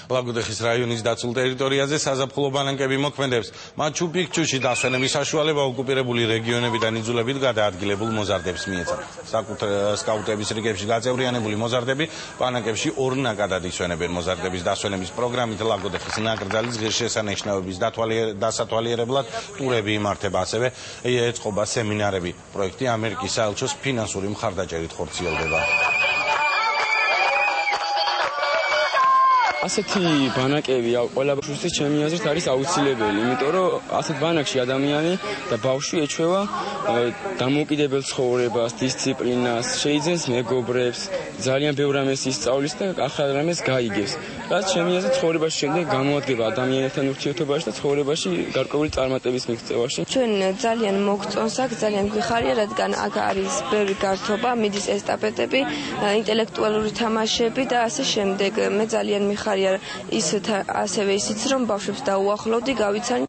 ლაგოდეხის რაიონის დაცულ ტერიტორიაზე საზაფხულო ბანაკები მოქმედებს. მაჩუ-პიქჩუში დასვენების საშუალება ოკუპირებული რეგიონებიდან იძულებით გადაადგილებულ მოზარდებს მიეცა. სკაუტების რიგებში გაწევრიანებული მოზარდები ბანაკებში ორნაკადად ისვენებენ. მოზარდების დასვენების პროგრამით ლაგოდეხის ნაკრძალის ღირსშესანიშნაობების დასათვალიერებლად ტურები იმართება, ასევე ეწყობა სემინარები. პროექტი ამერიკის საელჩოს ფინანსური მხარდაჭერით ხორციელდება. ასეთი ბანაკები ყველა ბავშვისთვის ჩემი აზრით არის აუცილებელი, იმიტომ რომ ასეთ ბანაკში ადამიანი და ბავშვი ეჩვევა დამოუკიდებელ ცხოვრებას, დისციპლინას, შეიძენს მეგობრებს, ძალიან ბევრ რამეს ისწავლის და ახალ რამეს გაიგებს. რაც ჩემი აზრით ცხოვრებაში შემდეგ გამოადგება ადამიანებთან ურთიერთობაში და ცხოვრებაში გარკვეული წარმატების მიღწევაში. ჩვენ ძალიან მოგწონს აქ, ძალიან გვიხარია, რადგან აქ არის ბევრი გართობა, მიდის ესტაფეტები, ინტელექტუალური თამაშები და ასე შემდეგ. მე ძალიან მიხარია ასევე ისიც, რომ ბავშვებს დაუახლოვდი, გავიცანი.